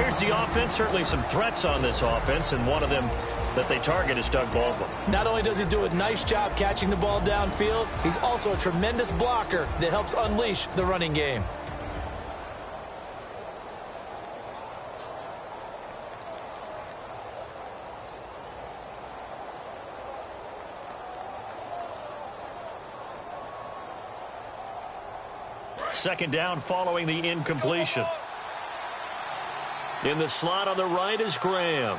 Here's the offense. Certainly some threats on this offense, and one of them that they target is Doug Baldwin. Not only does he do a nice job catching the ball downfield, he's also a tremendous blocker that helps unleash the running game. Second down following the incompletion. In the slot on the right is Graham.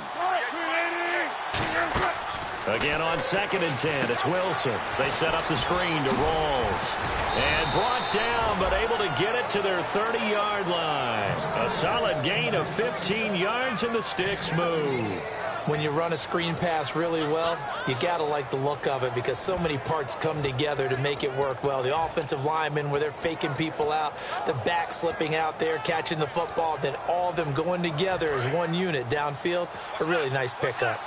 Again on 2nd and 10, it's Wilson. They set up the screen to Rawls. And brought down, but able to get it to their 30-yard line. A solid gain of 15 yards, and the sticks move. When you run a screen pass really well, you got to like the look of it because so many parts come together to make it work well. The offensive linemen, where they're faking people out, the back slipping out there, catching the football, then all of them going together as one unit downfield. A really nice pickup.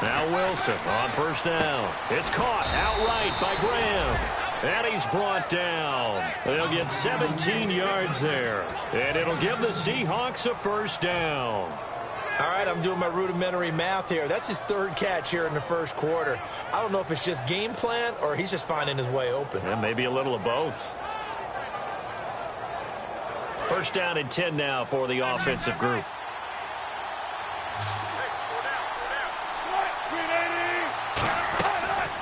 Now Wilson on first down. It's caught outright by Graham. And he's brought down. They'll get 17 yards there. And it'll give the Seahawks a first down. All right, I'm doing my rudimentary math here. That's his 3rd catch here in the 1st quarter. I don't know if it's just game plan or he's just finding his way open. And maybe a little of both. First down and 10 now for the offensive group.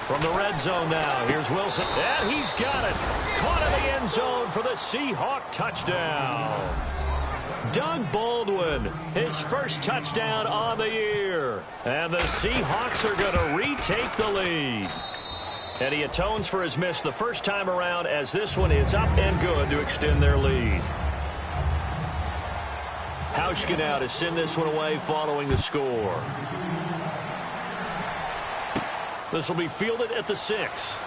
From the red zone now, here's Wilson. And he's got it. Caught in the end zone for the Seahawk touchdown. Doug Baldwin, his first touchdown on the year. And the Seahawks are going to retake the lead. And he atones for his miss the first time around as this one is up and good to extend their lead. Hauschka now to send this one away following the score. This will be fielded at the 6.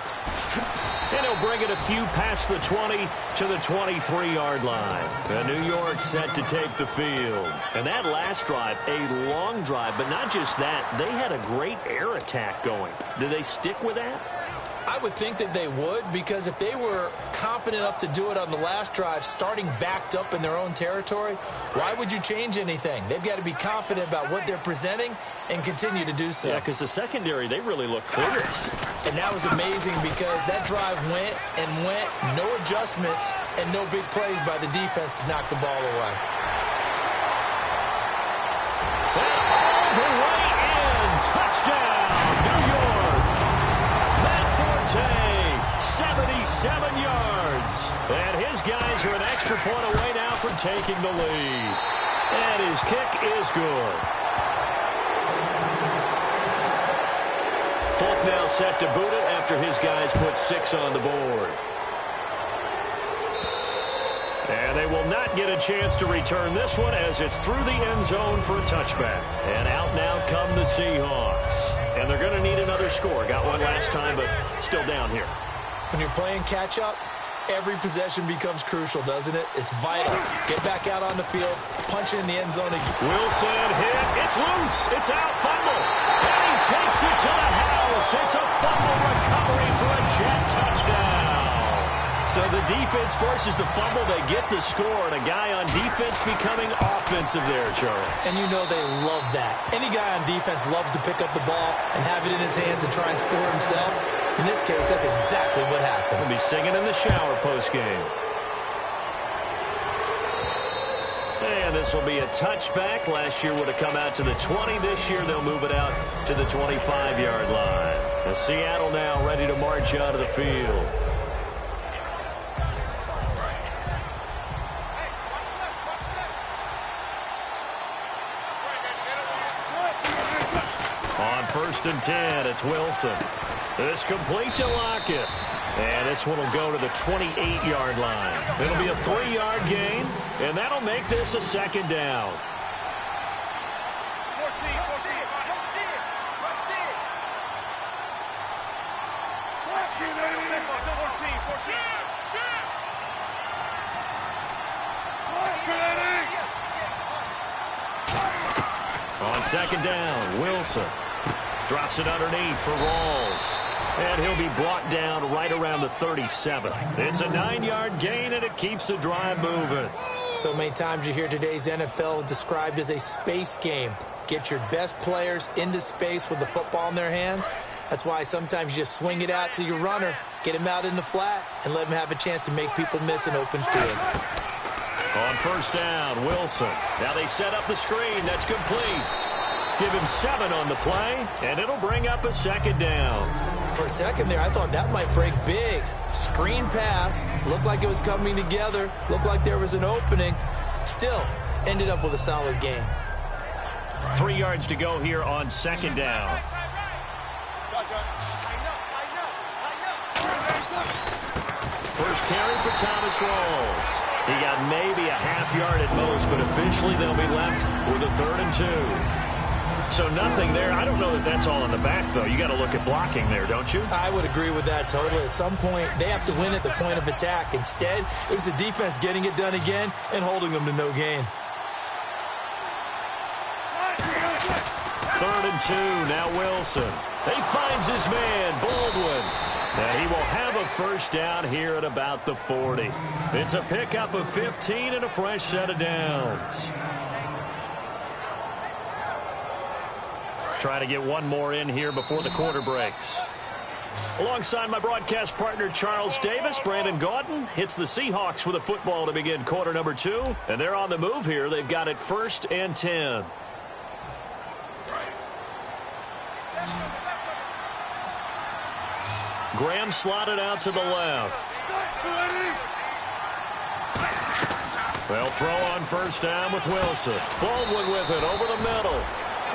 And he'll bring it a few past the 20 to the 23-yard line. And New York set to take the field. And that last drive, a long drive, but not just that. They had a great air attack going. Do they stick with that? I would think that they would, because if they were confident enough to do it on the last drive, starting backed up in their own territory, why would you change anything? They've got to be confident about what they're presenting and continue to do so. Yeah, because the secondary, they really look clueless. And that was amazing because that drive went and went, no adjustments and no big plays by the defense to knock the ball away. And all the way in, touchdown, New York. Matt Forte, 77 yards. And his guys are an extra point away now from taking the lead. And his kick is good. Folk now set to boot it after his guys put 6 on the board. And they will not get a chance to return this one as it's through the end zone for a touchback. And out now come the Seahawks. And they're going to need another score. Got one last time, but still down here. When you're playing catch-up, every possession becomes crucial, doesn't it? It's vital. Get back out on the field, punch it in the end zone again. Wilson hit. It's loose. It's out. Fumble. And he takes it to the house. It's a fumble recovery for a Jet touchdown. So the defense forces the fumble. They get the score. And a guy on defense becoming offensive there, Charles. And you know they love that. Any guy on defense loves to pick up the ball and have it in his hands and try and score himself. In this case, that's exactly what happened. He'll be singing in the shower post-game. And this will be a touchback. Last year would have come out to the 20. This year they'll move it out to the 25-yard line. And Seattle now ready to march out of the field. On 1st and 10, it's Wilson. This complete to Lockett. And this one will go to the 28-yard line. It'll be a 3-yard gain, and that'll make this a 2nd down. On 2nd down, Wilson. Drops it underneath for Rawls. And he'll be brought down right around the 37. It's a 9-yard gain, and it keeps the drive moving. So many times you hear today's NFL described as a space game. Get your best players into space with the football in their hands. That's why sometimes you just swing it out to your runner, get him out in the flat, and let him have a chance to make people miss an open field. On first down, Wilson. Now they set up the screen. That's complete. Give him 7 on the play, and it'll bring up a second down. For a second there, I thought that might break big. Screen pass. Looked like it was coming together. Looked like there was an opening. Still, ended up with a solid gain. 3 yards to go here on second down. First carry for Thomas Rawls. He got maybe a half yard at most, but officially they'll be left with a 3rd and 2. So nothing there. I don't know that that's all in the back, though. You got to look at blocking there, don't you? I would agree with that totally. At some point, they have to win at the point of attack. Instead, it was the defense getting it done again and holding them to no gain. 3rd and 2, now Wilson. He finds his man, Baldwin. And he will have a first down here at about the 40. It's a pickup of 15 and a fresh set of downs. Try to get one more in here before the quarter breaks. Alongside my broadcast partner, Charles Davis, Brandon Gaudin hits the Seahawks with a football to begin quarter number 2. And they're on the move here. They've got it 1st and 10. Graham slotted out to the left. They'll throw on first down with Wilson. Baldwin with it over the middle.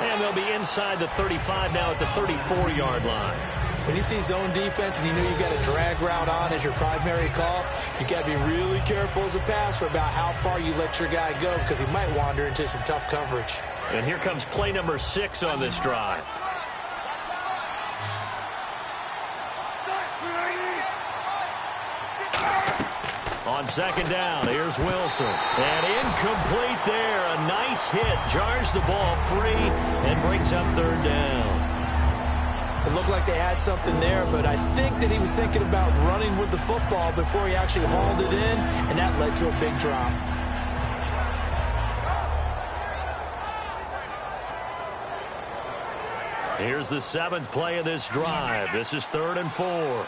And they'll be inside the 35 now at the 34-yard line. When you see zone defense and you know you've got a drag route on as your primary call, you got to be really careful as a passer about how far you let your guy go because he might wander into some tough coverage. And here comes play number 6 on this drive. On second down, here's Wilson. And incomplete there. A nice hit. Jars the ball free and brings up 3rd down. It looked like they had something there, but I think that he was thinking about running with the football before he actually hauled it in, and that led to a big drop. Here's the 7th play of this drive. This is 3rd and 4.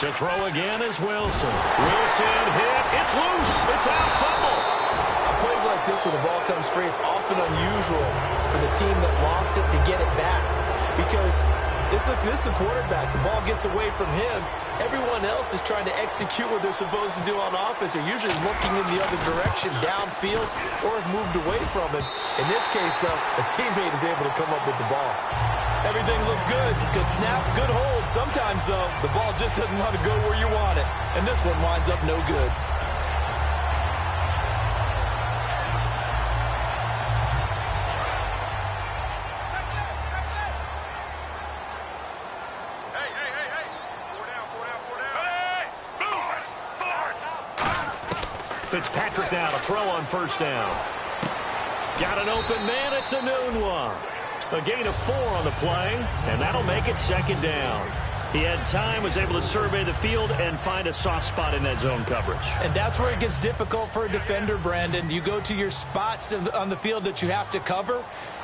To throw again is Wilson. Wilson hit. It's loose. It's out. Fumble. Plays like this when the ball comes free, it's often unusual for the team that lost it to get it back. Because this is the quarterback. The ball gets away from him. Everyone else is trying to execute what they're supposed to do on offense. They're usually looking in the other direction, downfield, or have moved away from him. In this case, though, a teammate is able to come up with the ball. Everything looked good. Good snap, good hold. Sometimes, though, the ball just doesn't want to go where you want it. And this one winds up no good. Fitzpatrick now to throw on first down. Got an open man. It's a noon one. A gain of 4 on the play, and that'll make it second down. He had time, was able to survey the field and find a soft spot in that zone coverage. And that's where it gets difficult for a defender, Brandon. You go to your spots on the field that you have to cover,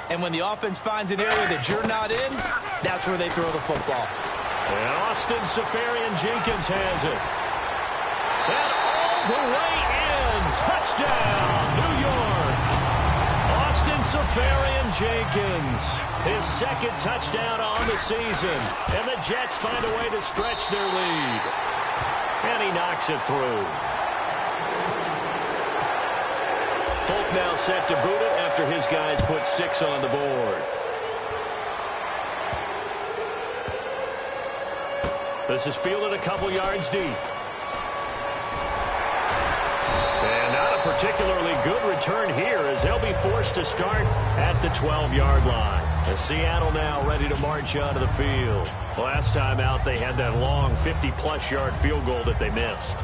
and when the offense finds an area that you're not in, that's where they throw the football. And Austin Safarian-Jenkins has it. And all the way in. Touchdown, New York. Austin Safarian-Jenkins, his 2nd touchdown on the season. And the Jets find a way to stretch their lead. And he knocks it through. Folk now set to boot it after his guys put 6 on the board. This is fielded a couple yards deep. And not a particularly good return here as they'll be forced to start at the 12-yard line. As Seattle now ready to march onto the field. Last time out, they had that long 50-plus yard field goal that they missed.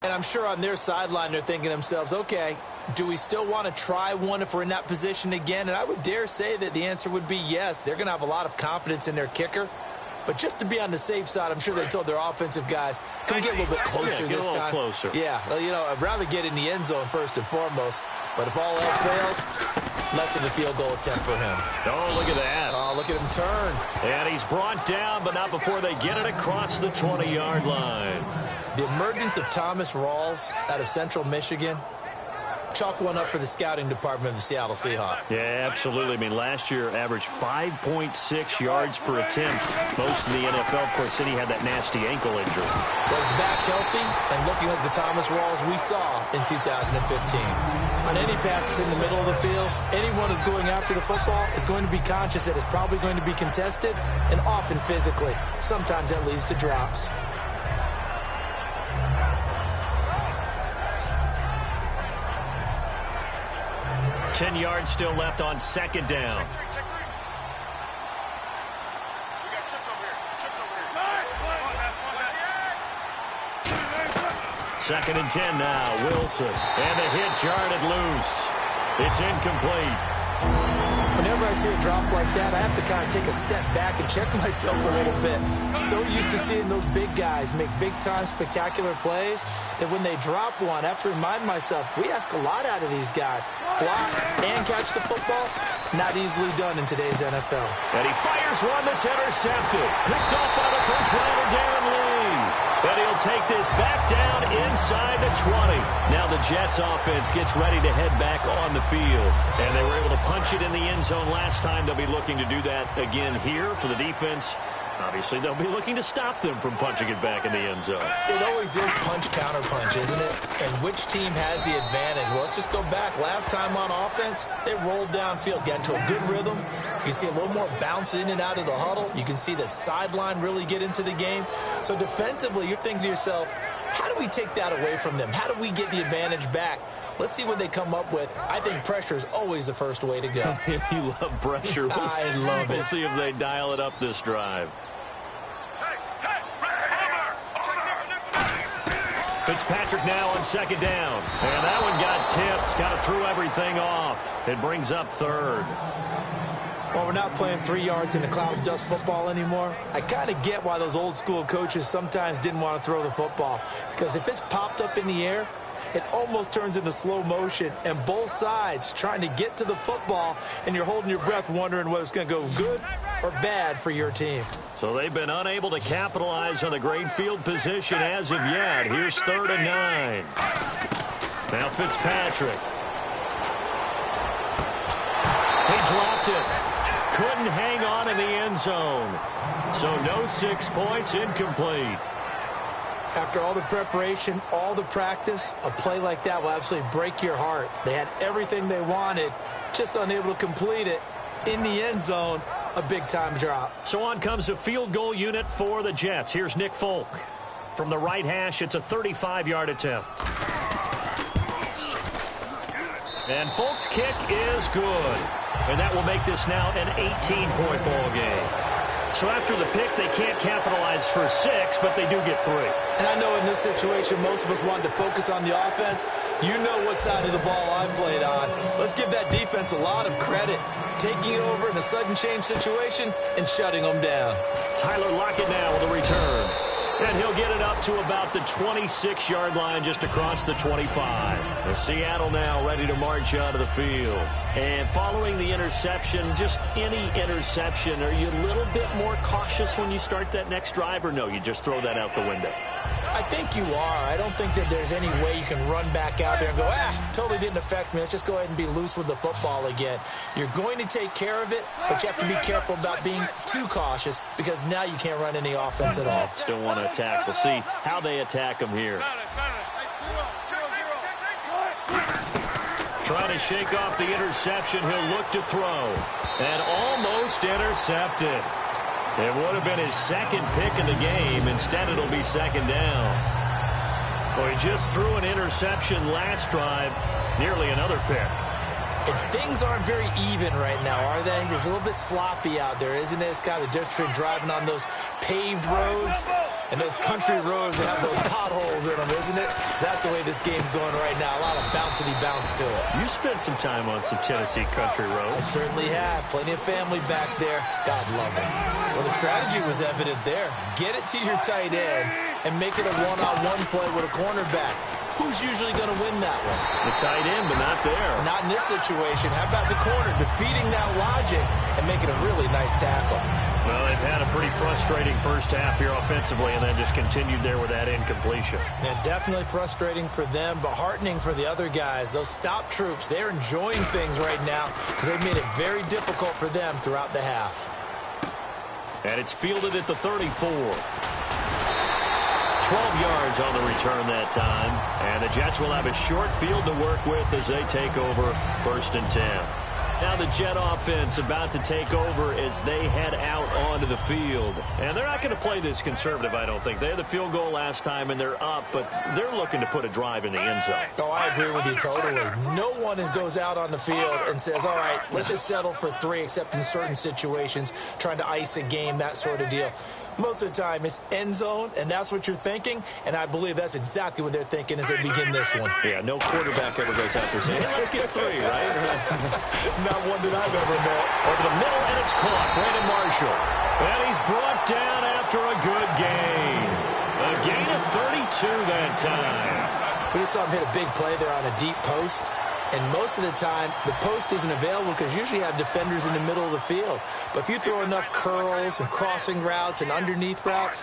And I'm sure on their sideline they're thinking to themselves, okay, do we still want to try one if we're in that position again? And I would dare say that the answer would be yes. They're going to have a lot of confidence in their kicker. But just to be on the safe side, I'm sure they told their offensive guys, can we get a little bit closer this time? Closer. Yeah, well, you know, I'd rather get in the end zone first and foremost. But if all else fails, less of a field goal attempt for him. Oh, look at that. Oh, look at him turn. And he's brought down, but not before they get it across the 20-yard line. The emergence of Thomas Rawls out of Central Michigan, chalk one up for the scouting department of the Seattle Seahawks. Yeah, absolutely. I mean, last year averaged 5.6 yards per attempt. Most in the NFL. Of course, then he had that nasty ankle injury. Was back healthy and looking like the Thomas Rawls we saw in 2015. On any passes in the middle of the field, anyone who's going after the football is going to be conscious that it's probably going to be contested and often physically. Sometimes that leads to drops. Ten yards still left on second down. Second and 10 now. Wilson. And the hit jarred it loose. It's incomplete. Whenever I see a drop like that, I have to kind of take a step back and check myself a little bit. So used to seeing those big guys make big-time spectacular plays that when they drop one, I have to remind myself, we ask a lot out of these guys. Block and catch the football, not easily done in today's NFL. And he fires one that's intercepted. Picked off by the first-rounder, Darren Lee. And he'll take this back down inside the 20. Now the Jets offense gets ready to head back on the field. And they were able to punch it in the end zone last time. They'll be looking to do that again here for the defense. Obviously, they'll be looking to stop them from punching it back in the end zone. It always is punch-counter-punch, isn't it? And which team has the advantage? Well, let's just go back. Last time on offense, they rolled downfield, got into a good rhythm. You can see a little more bounce in and out of the huddle. You can see the sideline really get into the game. So defensively, you're thinking to yourself, how do we take that away from them? How do we get the advantage back? Let's see what they come up with. I think pressure is always the first way to go. You love pressure. I love it. We'll see if they dial it up this drive. Fitzpatrick now on second down. And that one got tipped. Kind of threw everything off. It brings up third. Well, we're not playing 3 yards in a cloud of dust football anymore. I kind of get why those old school coaches sometimes didn't want to throw the football. Because if it's popped up in the air, it almost turns into slow motion. And both sides trying to get to the football, and you're holding your breath wondering whether it's going to go good or bad for your team. So they've been unable to capitalize on the great field position as of yet. Here's 3rd and 9. Now Fitzpatrick. He dropped it. Couldn't hang on in the end zone. So no 6 points, incomplete. After all the preparation, all the practice, a play like that will absolutely break your heart. They had everything they wanted, just unable to complete it. In the end zone, a big-time drop. So on comes a field goal unit for the Jets. Here's Nick Folk. From the right hash, it's a 35-yard attempt. And Folk's kick is good. And that will make this now an 18-point ball game. So after the pick, they can't capitalize for 6, but they do get 3. And I know in this situation, most of us wanted to focus on the offense. You know what side of the ball I played on. Let's give that defense a lot of credit. Taking over in a sudden change situation and shutting them down. Tyler Lockett now with a return. And he'll get it up to about the 26-yard line just across the 25. And Seattle now ready to march out of the field. And following the interception, just any interception, are you a little bit more cautious when you start that next drive, or no, you just throw that out the window? I think you are. I don't think that there's any way you can run back out there and go, totally didn't affect me. Let's just go ahead and be loose with the football again. You're going to take care of it, but you have to be careful about being too cautious because now you can't run any offense at all. Still want to attack. We'll see how they attack them here. Trying to shake off the interception. He'll look to throw. And almost intercepted. It would have been his second pick in the game. Instead, it'll be second down. Well, he just threw an interception last drive. Nearly another pick. And things aren't very even right now, are they? It's a little bit sloppy out there, isn't it? It's kind of the difference between driving on those paved roads And those country roads have those potholes in them, isn't it? That's the way this game's going right now. A lot of bouncy bounce to it. You spent some time on some Tennessee country roads. I certainly have. Plenty of family back there. God love them. Well, the strategy was evident there. Get it to your tight end and make it a one-on-one play with a cornerback. Who's usually going to win that one? The tight end, but not there. Not in this situation. How about the corner defeating that logic and making a really nice tackle? Well, they've had a pretty frustrating first half here offensively and then just continued there with that incompletion. Yeah, definitely frustrating for them, but heartening for the other guys. Those stop troops, they're enjoying things right now because they've made it very difficult for them throughout the half. And it's fielded at the 34. 12 yards on the return that time. And the Jets will have a short field to work with as they take over 1st and 10. Now the Jet offense about to take over as they head out onto the field. And they're not going to play this conservative, I don't think. They had the field goal last time, and they're up, but they're looking to put a drive in the end zone. Oh, I agree with you totally. No one goes out on the field and says, all right, let's just settle for 3, except in certain situations, trying to ice a game, that sort of deal. Most of the time, it's end zone, and that's what you're thinking, and I believe that's exactly what they're thinking as they begin this one. Yeah, no quarterback ever goes out there saying, hey, let's get 3, right? Not one that I've ever met. Over the middle, and it's caught. Brandon Marshall. And he's brought down after a good gain. A gain of 32 that time. We just saw him hit a big play there on a deep post. And most of the time, the post isn't available because usually you have defenders in the middle of the field. But if you throw enough curls and crossing routes and underneath routes,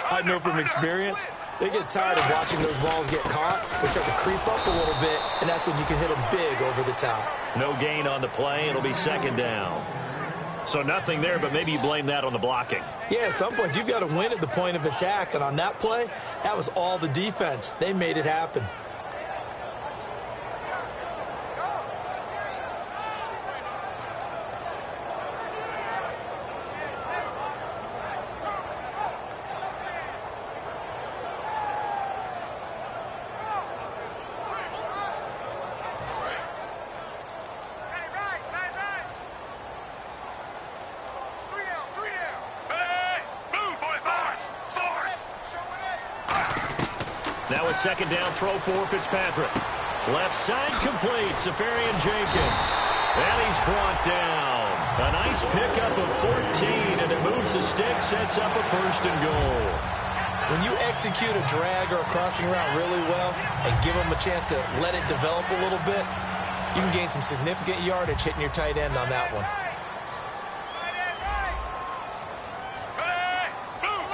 I know from experience, they get tired of watching those balls get caught. They start to creep up a little bit, and that's when you can hit them big over the top. No gain on the play. It'll be 2nd down. So nothing there, but maybe you blame that on the blocking. Yeah, at some point, you've got to win at the point of attack. And on that play, that was all the defense. They made it happen. Now a 2nd down throw for Fitzpatrick. Left side complete, Safarian Jenkins. And he's brought down. A nice pickup of 14, and it moves the stick, sets up a 1st and goal. When you execute a drag or a crossing route really well and give them a chance to let it develop a little bit, you can gain some significant yardage hitting your tight end on that one.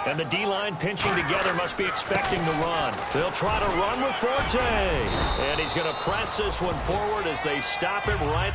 And the D-line pinching together, must be expecting the run. They'll try to run with Forte. And he's going to press this one forward as they stop him right.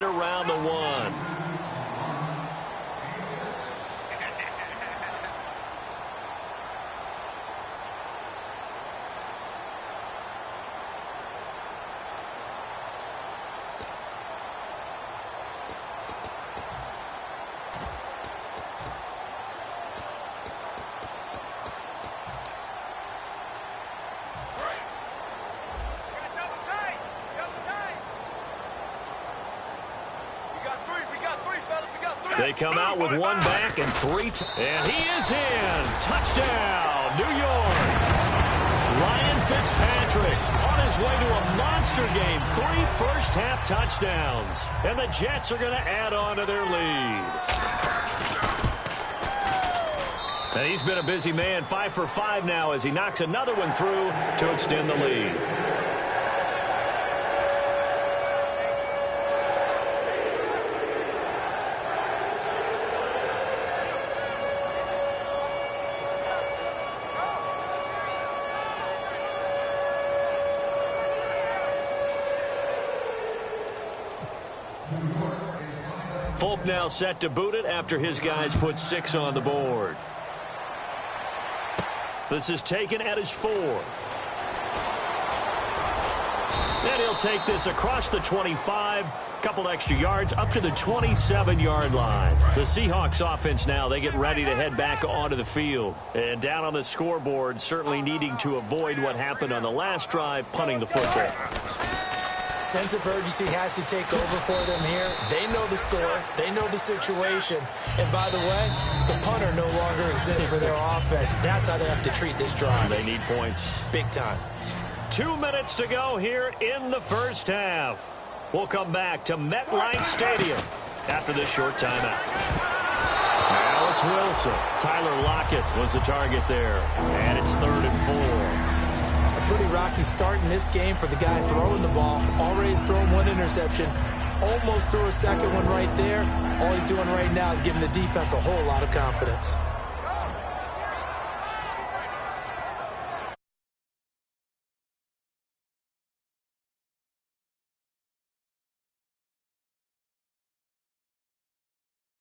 Around the 1. They come out with 1 back and 3. And he is in. Touchdown, New York. his way to a monster game. 3 first-half touchdowns. And the Jets are going to add on to their lead. And he's been a busy man, 5 for 5 now as he knocks another one through to extend the lead. Folk now set to boot it after his guys put 6 on the board. This is taken at his 4. And he'll take this across the 25. Couple extra yards up to the 27-yard line. The Seahawks offense now, they get ready to head back onto the field. And down on the scoreboard, certainly needing to avoid what happened on the last drive, punting the football. Sense of urgency has to take over for them here. They know the score. They know the situation. And by the way, the punter no longer exists for their offense. That's how they have to treat this drive. They need points. Big time. 2 minutes to go here in the first half. We'll come back to MetLife Stadium after this short timeout. Now it's Wilson. Tyler Lockett was the target there. And it's 3rd and 4. Pretty rocky start in this game for the guy throwing the ball. Already has thrown 1 interception. Almost threw a second one right there. All he's doing right now is giving the defense a whole lot of confidence.